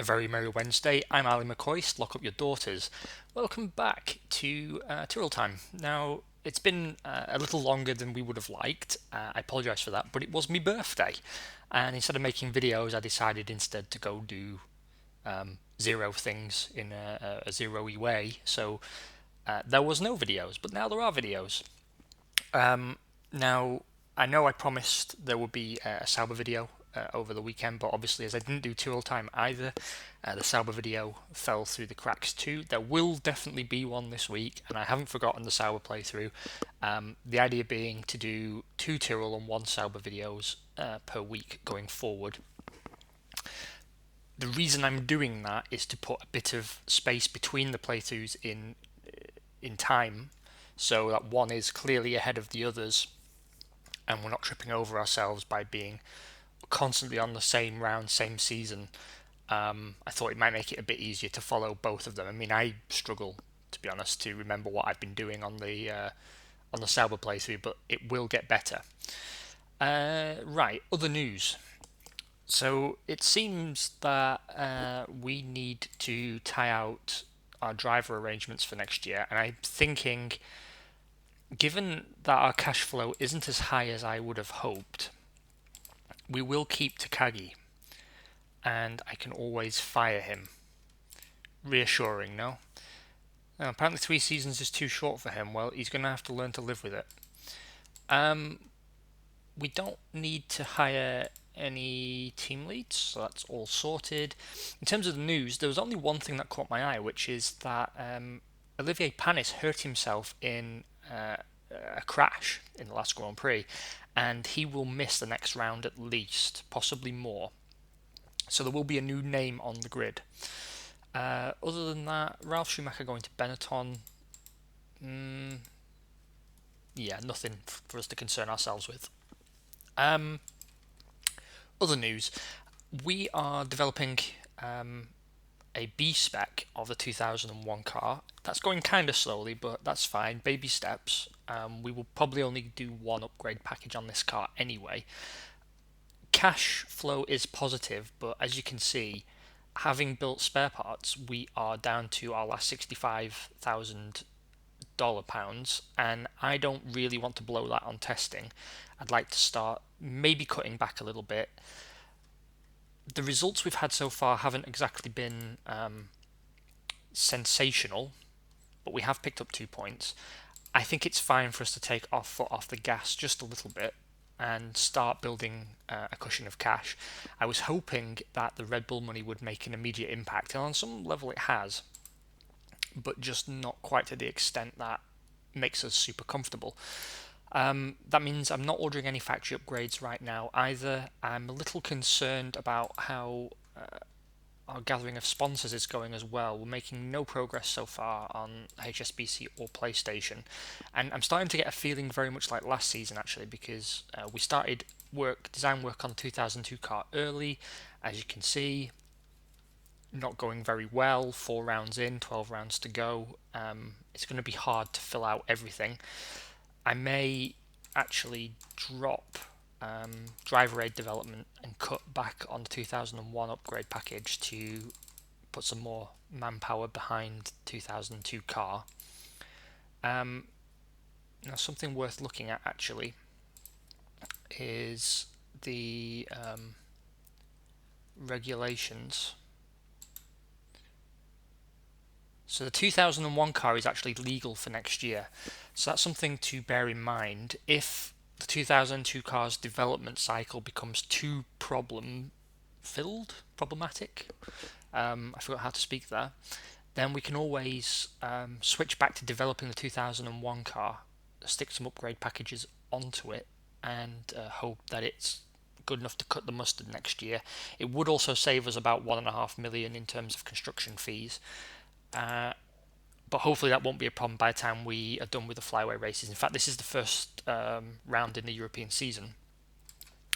A very merry Wednesday. I'm Ali McCoist. Lock up your daughters. Welcome back to Tyrrell Time. Now, it's been a little longer than we would have liked. I apologise for that, but it was my birthday, and instead of making videos, I decided instead to go do zero things in a zero-y way. So there was no videos, but now there are videos. Now, I know I promised there would be a Sauber video over the weekend, but obviously, as I didn't do Tyrrell Time either, the Sauber video fell through the cracks too. There will definitely be one this week, and I haven't forgotten the Sauber playthrough. The idea being to do 2 Tyrrell and 1 Sauber videos per week going forward. The reason I'm doing that is to put a bit of space between the playthroughs in time, so that one is clearly ahead of the others, and we're not tripping over ourselves by being constantly on the same round, same season. I thought it might make it a bit easier to follow both of them. I mean, I struggle, to be honest, to remember what I've been doing on the Sauber playthrough, but it will get better. Right, other news. So it seems that we need to tie out our driver arrangements for next year, and I'm thinking, given that our cash flow isn't as high as I would have hoped, we will keep Takagi, and I can always fire him. Reassuring, no? Apparently 3 seasons is too short for him. Well, he's going to have to learn to live with it. We don't need to hire any team leads, so that's all sorted. In terms of the news, there was only one thing that caught my eye, which is that Olivier Panis hurt himself in a crash in the last Grand Prix, and he will miss the next round at least, possibly more. So there will be a new name on the grid. Other than that, Ralf Schumacher going to Benetton. Yeah, nothing for us to concern ourselves with. Other news, we are developing a B spec of the 2001 car. That's going kind of slowly, but that's fine. Baby steps. We will probably only do 1 upgrade package on this car anyway. Cash flow is positive, but as you can see, having built spare parts, we are down to our last $65,000, and I don't really want to blow that on testing. I'd like to start maybe cutting back a little bit. The results we've had so far haven't exactly been sensational, but we have picked up 2 points. I think it's fine for us to take our foot off the gas just a little bit and start building a cushion of cash. I was hoping that the Red Bull money would make an immediate impact, and on some level it has, but just not quite to the extent that makes us super comfortable. That means I'm not ordering any factory upgrades right now either. I'm a little concerned about how our gathering of sponsors is going as well. We're making no progress so far on HSBC or PlayStation, and I'm starting to get a feeling very much like last season actually, because we started design work on 2002 car early, as you can see. Not going very well. 4 rounds in, 12 rounds to go. It's going to be hard to fill out everything. I may actually drop driver aid development and cut back on the 2001 upgrade package to put some more manpower behind 2002 car. Now, something worth looking at actually is the regulations. So the 2001 car is actually legal for next year. So that's something to bear in mind. If the 2002 car's development cycle becomes too problematic, I forgot how to speak there, then we can always switch back to developing the 2001 car, stick some upgrade packages onto it, and hope that it's good enough to cut the mustard next year. It would also save us about 1.5 million in terms of construction fees. But hopefully that won't be a problem by the time we are done with the flyaway races. In fact, this is the first round in the European season,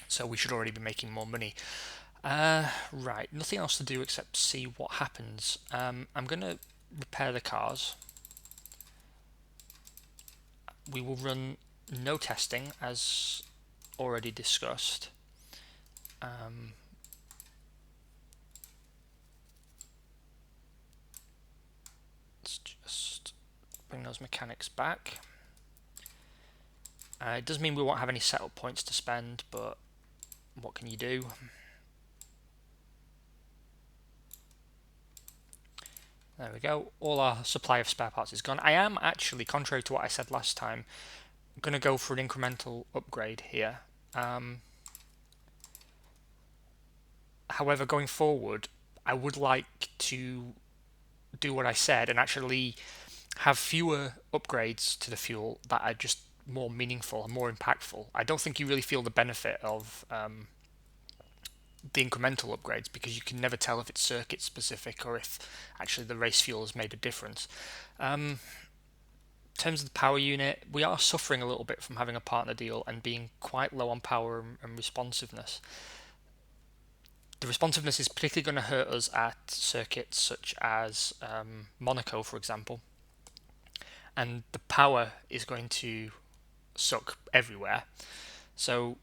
so we should already be making more money. Right, nothing else to do except see what happens. I'm going to repair the cars. We will run no testing, as already discussed. those mechanics back. It does mean we won't have any setup points to spend, but what can you do? There we go. All our supply of spare parts is gone. I am actually, contrary to what I said last time, going to go for an incremental upgrade here. However, going forward, I would like to do what I said and actually have fewer upgrades to the fuel that are just more meaningful and more impactful. I don't think you really feel the benefit of the incremental upgrades because you can never tell if it's circuit specific or if actually the race fuel has made a difference. In terms of the power unit, we are suffering a little bit from having a partner deal and being quite low on power and responsiveness. The responsiveness is particularly going to hurt us at circuits such as Monaco, for example, and the power is going to suck everywhere. So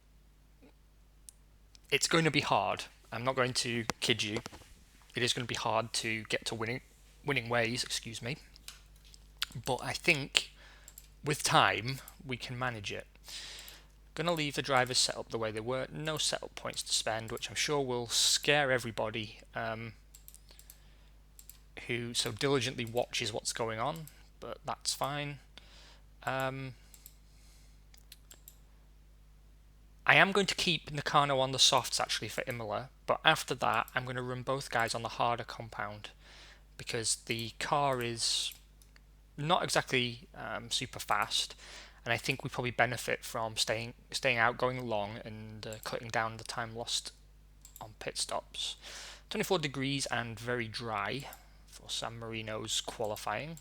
it's going to be hard. I'm not going to kid you. It is going to be hard to get to winning ways, excuse me. But I think with time we can manage it. Going to leave the drivers set up the way they were. No setup points to spend, which I'm sure will scare everybody who so diligently watches what's going on. But that's fine. I am going to keep Nakano on the softs actually for Imola, but after that I'm going to run both guys on the harder compound because the car is not exactly super fast, and I think we probably benefit from staying out, going long, and cutting down the time lost on pit stops. 24 degrees and very dry for San Marino's qualifying.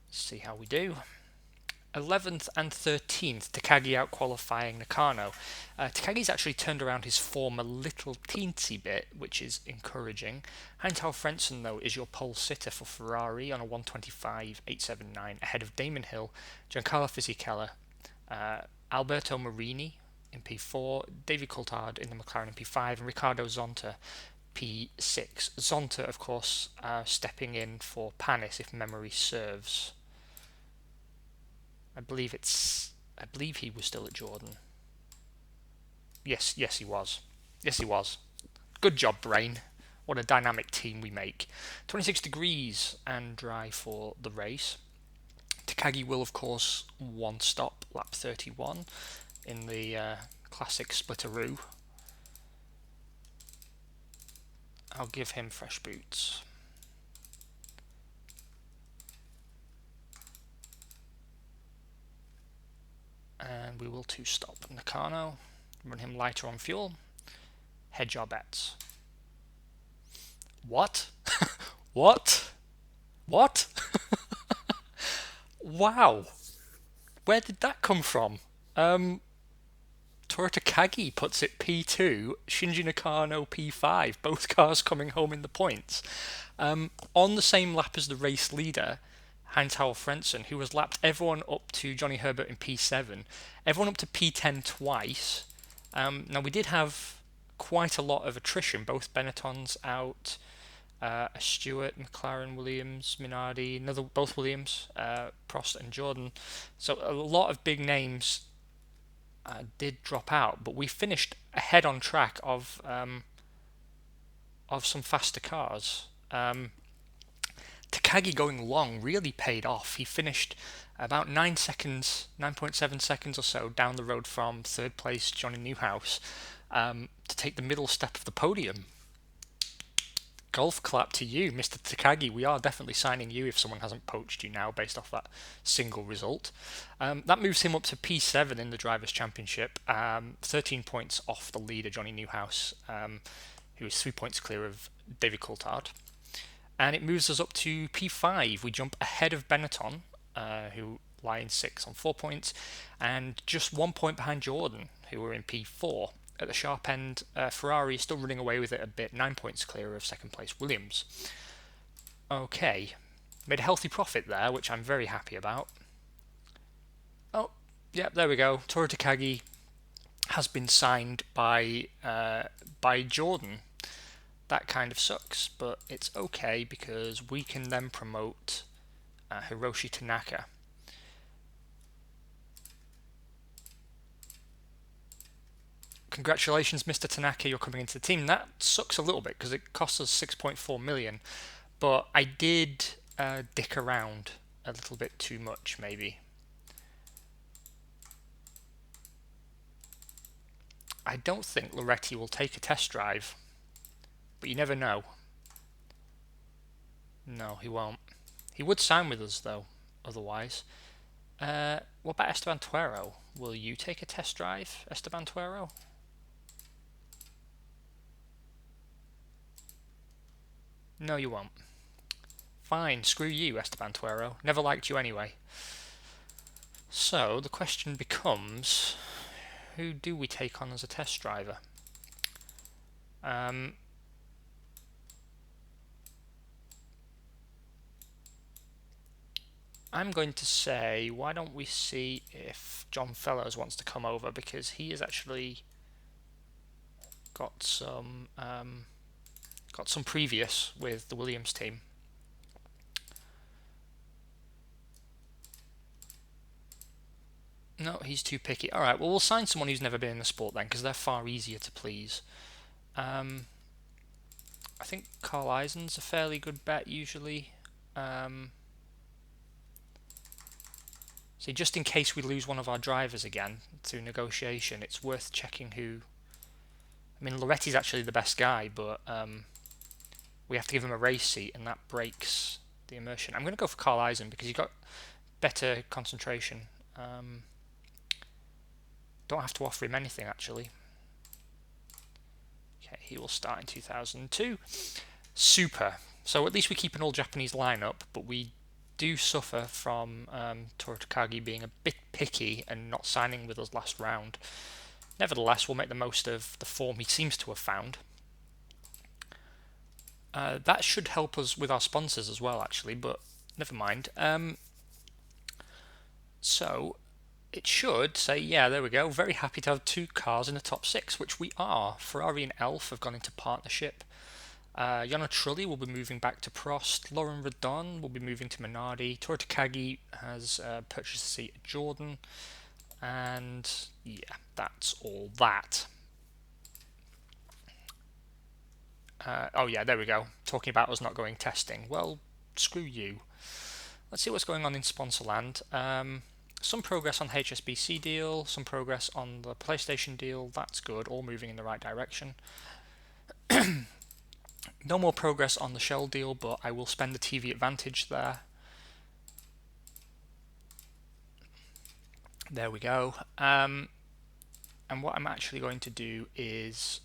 Let's see how we do. 11th and 13th, Takagi out qualifying Nakano. Takagi's actually turned around his form a little teensy bit, which is encouraging. Heinz-Harald Frentzen, though, is your pole sitter for Ferrari on a 125.879, ahead of Damon Hill, Giancarlo Fisichella, Alberto Marini in P4, David Coulthard in the McLaren in P5, and Riccardo Zonta P6. Zonta, of course, stepping in for Panis if memory serves. I believe he was still at Jordan. Yes, he was. Good job, Brain. What a dynamic team we make. 26 degrees and dry for the race. Takagi will, of course, one stop, lap 31, in the classic splitteroo. I'll give him fresh boots. And we will two-stop Nakano, run him lighter on fuel, hedge our bets. What? What? Wow! Where did that come from? Toru Takagi puts it P2, Shinji Nakano P5, both cars coming home in the points. On the same lap as the race leader, Heinz-Harald Frentzen, who has lapped everyone up to Johnny Herbert in P7, everyone up to P10 twice. Now, we did have quite a lot of attrition, both Benettons out, Stewart, McLaren, Williams, Minardi, both Williams, Prost and Jordan. So a lot of big names did drop out, but we finished ahead on track of some faster cars. Takagi going long really paid off. He finished about 9.7 seconds or so down the road from third place Johnny Newhouse to take the middle step of the podium. Golf clap to you, Mr. Takagi. We are definitely signing you if someone hasn't poached you now based off that single result. That moves him up to P7 in the Drivers' Championship, 13 points off the leader, Johnny Newhouse, who is 3 points clear of David Coulthard. And it moves us up to P5. We jump ahead of Benetton, who lie in 6 on 4 points, and just 1 point behind Jordan, who are in P4. At the sharp end, Ferrari is still running away with it a bit, 9 points clear of second place Williams. Okay, made a healthy profit there, which I'm very happy about. Oh, yeah, there we go. Toru Takagi has been signed by Jordan. That kind of sucks, but it's okay because we can then promote Hiroshi Tanaka. Congratulations, Mr. Tanaka, you're coming into the team. That sucks a little bit because it costs us 6.4 million, but I did dick around a little bit too much, maybe. I don't think Loretti will take a test drive, but you never know. No, he won't. He would sign with us, though, otherwise. What about Esteban Tuero? Will you take a test drive, Esteban Tuero? No, you won't. Fine, screw you, Esteban Tuero. Never liked you anyway. So, the question becomes, who do we take on as a test driver? I'm going to say, why don't we see if John Fellows wants to come over, because he has actually got some previous with the Williams team. No, he's too picky. All right, well, we'll sign someone who's never been in the sport then, because they're far easier to please. I think Carl Eisen's a fairly good bet usually. See, just in case we lose one of our drivers again through negotiation, it's worth checking who. I mean, Loretti's actually the best guy, but we have to give him a race seat, and that breaks the immersion. I'm going to go for Carl Eisen because he's got better concentration. Don't have to offer him anything, actually. Okay, he will start in 2002. Super. So at least we keep an all-Japanese lineup, but we do suffer from Toru Takagi being a bit picky and not signing with us last round. Nevertheless, we'll make the most of the form he seems to have found. That should help us with our sponsors as well, actually, but never mind. So it should say, yeah, there we go. Very happy to have two cars in the top six, which we are. Ferrari and Elf have gone into partnership. Yana Trulli will be moving back to Prost. Lauren Redon will be moving to Minardi. Toru Takagi has purchased a seat at Jordan. And yeah, that's all that. Oh yeah, there we go. Talking about us not going testing. Well, screw you. Let's see what's going on in Sponsorland. Some progress on HSBC deal, some progress on the PlayStation deal. That's good, all moving in the right direction. No more progress on the Shell deal, but I will spend the TV advantage there. There we go. And what I'm actually going to do is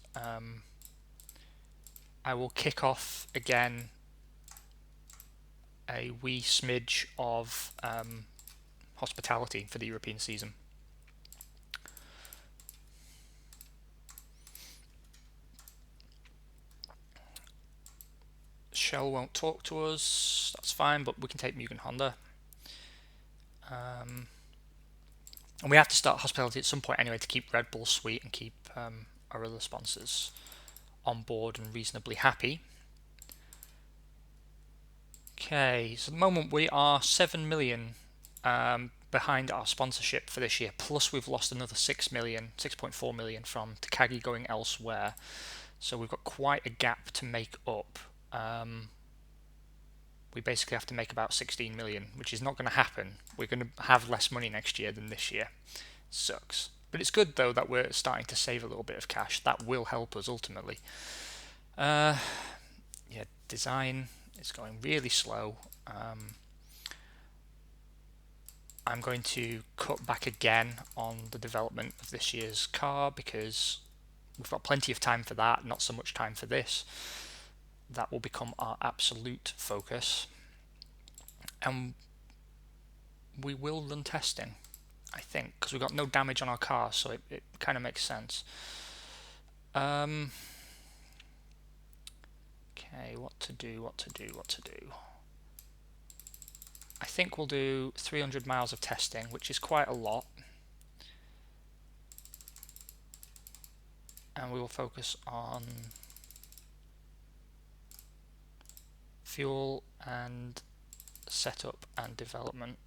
I will kick off again a wee smidge of hospitality for the European season. Shell won't talk to us, that's fine, but we can take Mugen Honda. And we have to start hospitality at some point anyway to keep Red Bull sweet and keep our other sponsors on board and reasonably happy. Okay, so at the moment we are 7 million behind our sponsorship for this year, plus we've lost another 6 million, 6.4 million from Takagi going elsewhere. So we've got quite a gap to make up. We basically have to make about 16 million, which is not going to happen. We're going to have less money next year than this year. Sucks. But it's good though that we're starting to save a little bit of cash. That will help us ultimately. Yeah, design is going really slow. I'm going to cut back again on the development of this year's car because we've got plenty of time for that, not so much time for this. That will become our absolute focus. And we will run testing, I think, because we've got no damage on our car, so it kind of makes sense. Okay, what to do. I think we'll do 300 miles of testing, which is quite a lot. And we will focus on fuel and setup and development.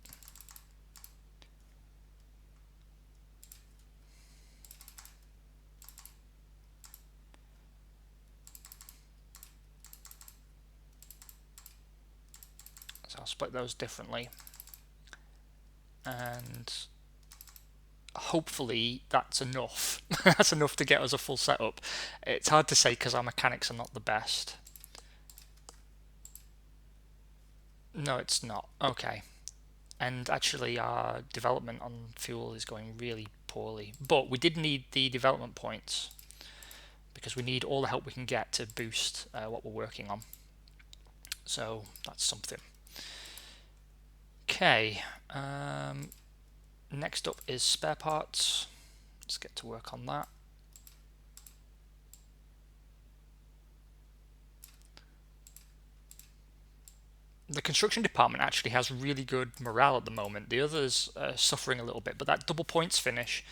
So I'll split those differently, and hopefully that's enough. That's enough to get us a full setup. It's hard to say because our mechanics are not the best. No, it's not. Okay. And actually our development on fuel is going really poorly. But we did need the development points because we need all the help we can get to boost what we're working on. So that's something. Okay. Next up is spare parts. Let's get to work on that. The construction department actually has really good morale at the moment. The others are suffering a little bit, but that double points finish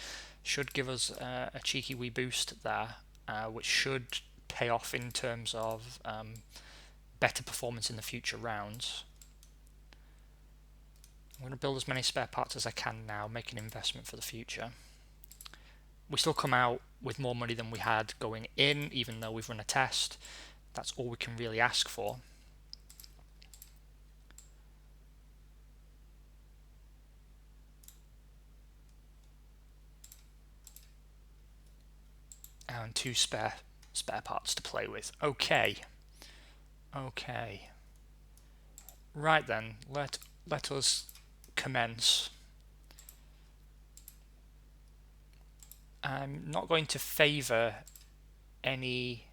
should give us a cheeky wee boost there, which should pay off in terms of better performance in the future rounds. I'm going to build as many spare parts as I can now, make an investment for the future. We still come out with more money than we had going in, even though we've run a test. That's all we can really ask for. And 2 spare parts to play with. Okay. Right then, let us commence. I'm not going to favour any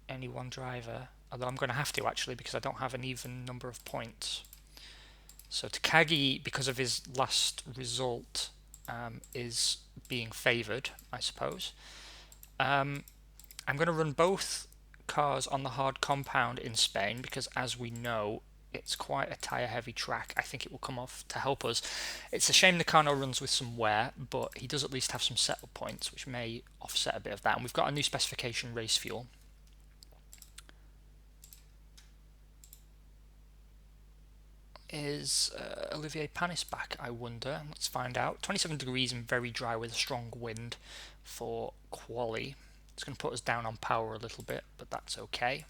one driver, although I'm going to have to actually because I don't have an even number of points. So Takagi, because of his last result, is being favoured, I suppose. I'm going to run both cars on the hard compound in Spain because, as we know, it's quite a tyre heavy track. I think it will come off to help us. It's a shame Nakano runs with some wear, but he does at least have some setup points, which may offset a bit of that. And we've got a new specification race fuel. Is Olivier Panis back, I wonder? Let's find out. 27 degrees and very dry with a strong wind for quali. It's going to put us down on power a little bit, but that's okay.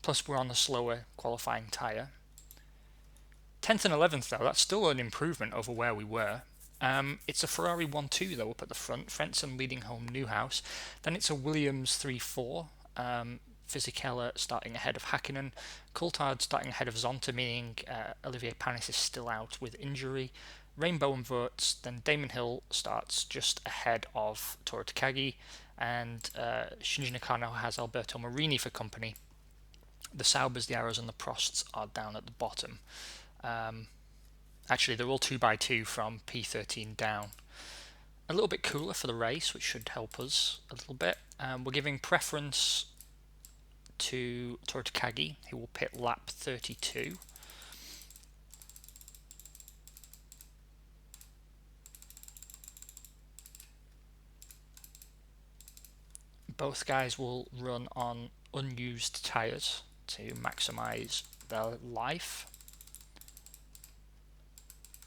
Plus we're on the slower qualifying tyre. 10th and 11th though, that's still an improvement over where we were. It's a Ferrari 1-2 though up at the front, Frentzen leading home Newhouse. Then it's a Williams 3-4. Fisichella starting ahead of Hakkinen, Coulthard starting ahead of Zonta, meaning Olivier Panis is still out with injury. Rainbow and Wurtz, then Damon Hill starts just ahead of Toru Takagi, and Shinji Nakano has Alberto Marini for company. The Saubers, the Arrows, and the Prosts are down at the bottom. Actually, they're all 2x2 from P13 down. A little bit cooler for the race, which should help us a little bit. We're giving preference to Toru Takagi, who will pit lap 32. Both guys will run on unused tyres to maximise their life.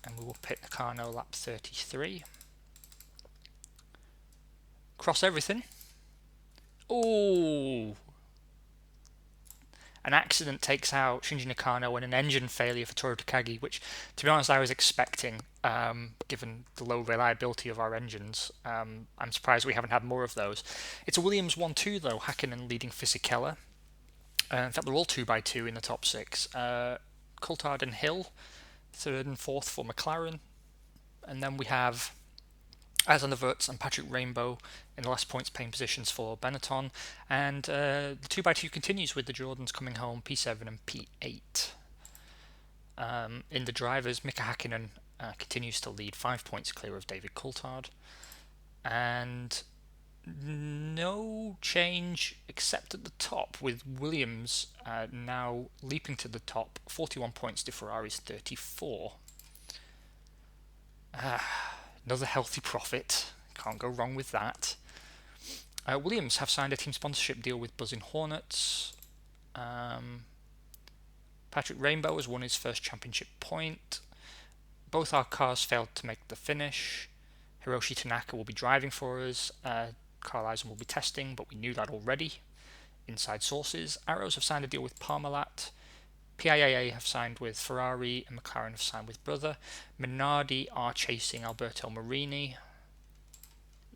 And we will pit Nakano lap 33. Cross everything. Oh! An accident takes out Shinji Nakano and an engine failure for Toru Takagi, which, to be honest, I was expecting, given the low reliability of our engines. I'm surprised we haven't had more of those. It's a Williams 1-2, though, Hakkinen leading Fisichella. In fact, they're all 2x2 in the top 6. Coulthard and Hill, 3rd and 4th for McLaren. And then we have Aslan Wurtz and Patrick Rainbow in the last points paying positions for Benetton, and the 2x2 continues with the Jordans coming home P7 and P8. In the drivers, Mika Hakkinen continues to lead 5 points clear of David Coulthard, and no change except at the top, with Williams now leaping to the top, 41 points to Ferrari's 34. Another healthy profit. Can't go wrong with that. Williams have signed a team sponsorship deal with Buzzing Hornets. Patrick Rainbow has won his first championship point. Both our cars failed to make the finish. Hiroshi Tanaka will be driving for us. Carl Eisen will be testing, but we knew that already. Inside sources. Arrows have signed a deal with Parmalat. PIAA have signed with Ferrari, and McLaren have signed with Brother. Minardi are chasing Alberto Marini.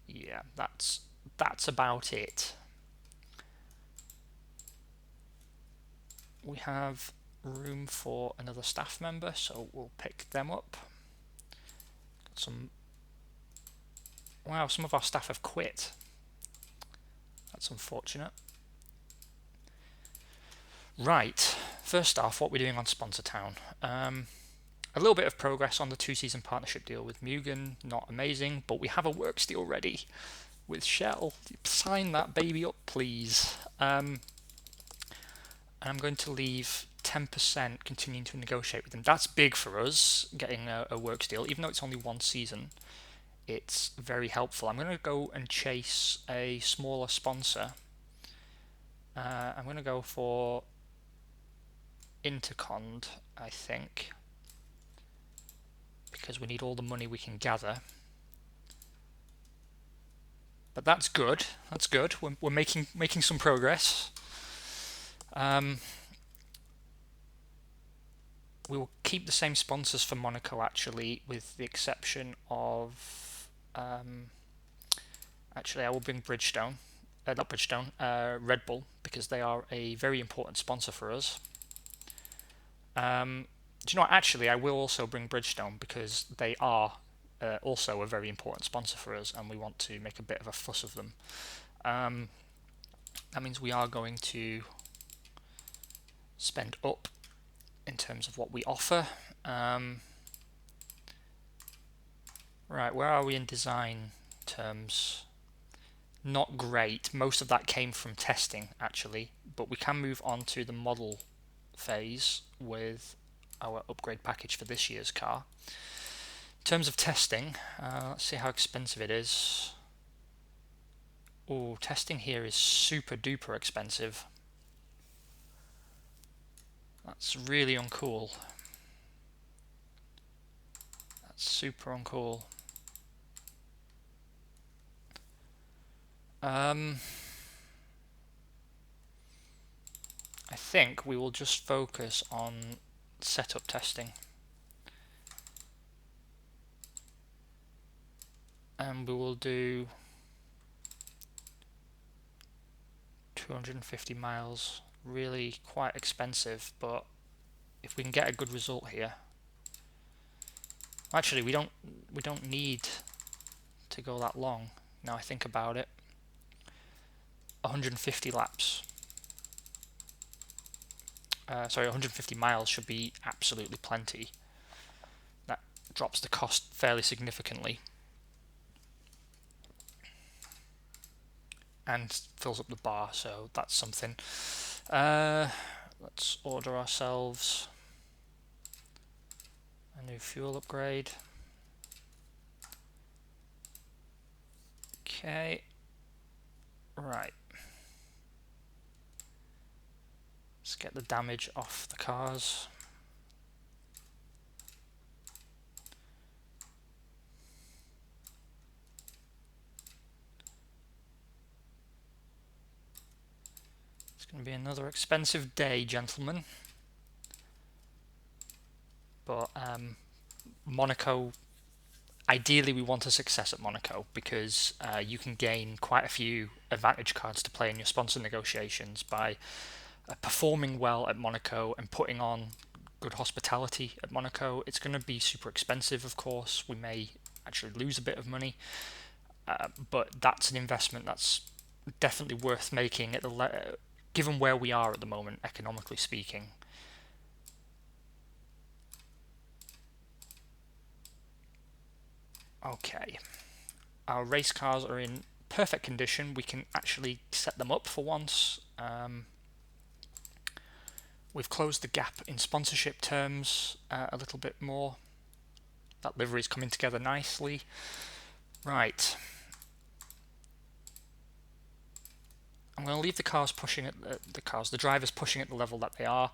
Yeah, that's about it. We have room for another staff member, so we'll pick them up. Wow, some of our staff have quit. That's unfortunate. Right, first off, what we're doing on Sponsor Town. A little bit of progress on the 2-season partnership deal with Mugen, not amazing, but we have a works deal ready with Shell. Sign that baby up, please. And I'm going to leave 10% continuing to negotiate with them. That's big for us, getting a works deal, even though it's only 1 season. It's very helpful. I'm going to go and chase a smaller sponsor. I'm going to go for Intercond, I think, because we need all the money we can gather. But that's good. That's good. We're making some progress. We will keep the same sponsors for Monaco, actually, with the exception of actually I will bring Bridgestone, not Bridgestone, Red Bull, because they are a very important sponsor for us. Do you know what? Actually, I will also bring Bridgestone because they are also a very important sponsor for us, and we want to make a bit of a fuss of them. That means we are going to spend up in terms of what we offer. Right, where are we in design terms? Not great. Most of that came from testing, actually, but we can move on to the model phase with our upgrade package for this year's car. In terms of testing, let's see how expensive it is. Oh, testing here is super duper expensive. That's really uncool. That's super uncool. I think we will just focus on setup testing. And we will do 250 miles. Really quite expensive, but if we can get a good result here. Actually, we don't need to go that long. Now I think about it. 150 laps. Sorry, 150 miles should be absolutely plenty. That drops the cost fairly significantly. And fills up the bar, so that's something. Let's order ourselves a new fuel upgrade. Okay. Right. Let's get the damage off the cars. It's going to be another expensive day, gentlemen. But Monaco, ideally we want a success at Monaco because you can gain quite a few advantage cards to play in your sponsor negotiations by performing well at Monaco and putting on good hospitality at Monaco. It's going to be super expensive, of course. We may actually lose a bit of money, but that's an investment that's definitely worth making at given where we are at the moment, economically speaking. Okay, our race cars are in perfect condition. We can actually set them up for once. We've closed the gap in sponsorship terms a little bit more. That livery is coming together nicely. Right. I'm going to leave the cars pushing at the drivers pushing at the level that they are.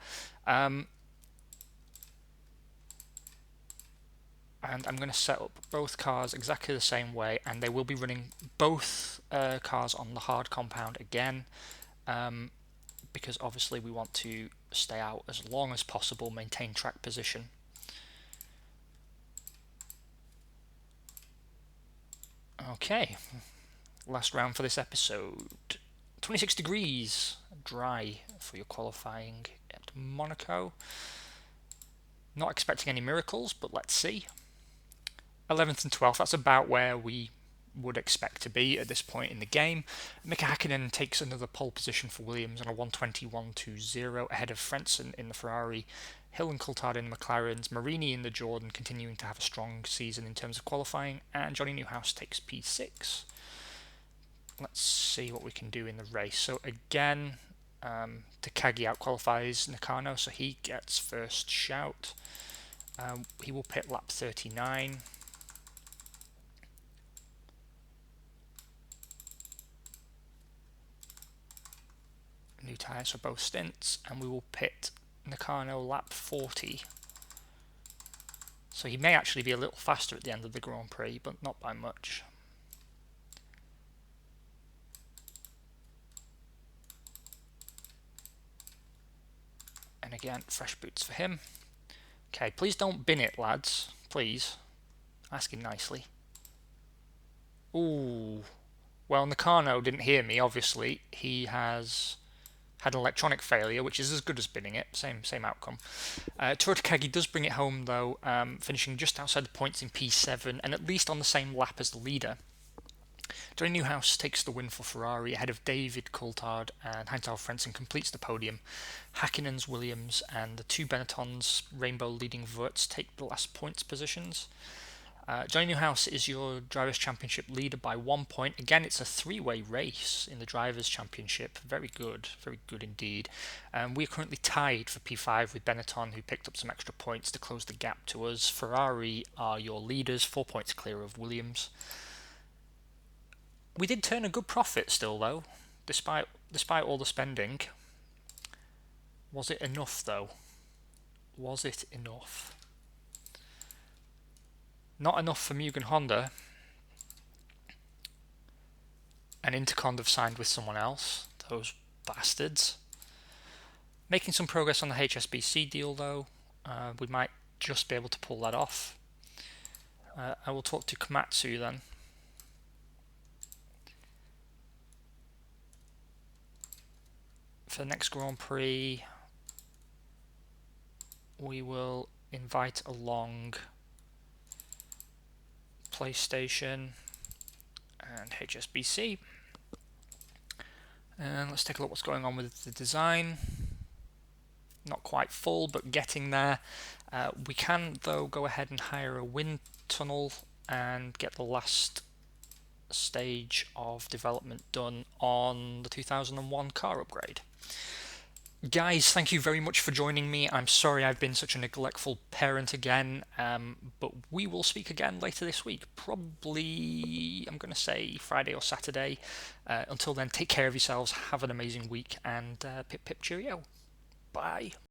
And I'm going to set up both cars exactly the same way, and they will be running both cars on the hard compound again, because obviously we want to stay out as long as possible, maintain track position. Okay, last round for this episode. 26 degrees, dry for your qualifying at Monaco. Not expecting any miracles, but let's see. 11th and 12th, that's about where we would expect to be at this point in the game. Mika Hakkinen takes another pole position for Williams on a 1:21.20 ahead of Frentzen in the Ferrari, Hill and Coulthard in the McLarens, Marini in the Jordan continuing to have a strong season in terms of qualifying, and Johnny Newhouse takes P6. Let's see what we can do in the race. So again, Takagi outqualifies Nakano, so he gets first shout. He will pit lap 39. New tyres for both stints, and we will pit Nakano lap 40. So he may actually be a little faster at the end of the Grand Prix, but not by much. And again, fresh boots for him. Okay, please don't bin it, lads. Please. Asking nicely. Ooh. Well, Nakano didn't hear me, obviously. He has had an electronic failure, which is as good as binning it. Same outcome. Toru Takagi does bring it home, though, finishing just outside the points in P7, and at least on the same lap as the leader. Johnny Newhouse takes the win for Ferrari ahead of David Coulthard, and Heinz Frentzen completes the podium. Hakkinen's Williams and the two Benettons, Rainbow leading Wurtz, take the last points positions. Johnny Newhouse is your Drivers' Championship leader by 1 point. Again, it's a three-way race in the Drivers' Championship. Very good indeed. We're currently tied for P5 with Benetton, who picked up some extra points to close the gap to us. Ferrari are your leaders, 4 points clear of Williams. We did turn a good profit still, though, despite all the spending. Was it enough, though? Was it enough? Not enough for Mugen Honda. And Intercond have signed with someone else. Those bastards. Making some progress on the HSBC deal, though. We might just be able to pull that off. I will talk to Komatsu then. For the next Grand Prix, we will invite along PlayStation and HSBC. And let's take a look what's going on with the design. Not quite full, but getting there. We can, though, go ahead and hire a wind tunnel and get the last stage of development done on the 2001 car upgrade. Guys, thank you very much for joining me. I'm sorry I've been such a neglectful parent again, but we will speak again later this week. Probably, I'm going to say Friday or Saturday. Until then, take care of yourselves, have an amazing week, and pip pip cheerio. Bye.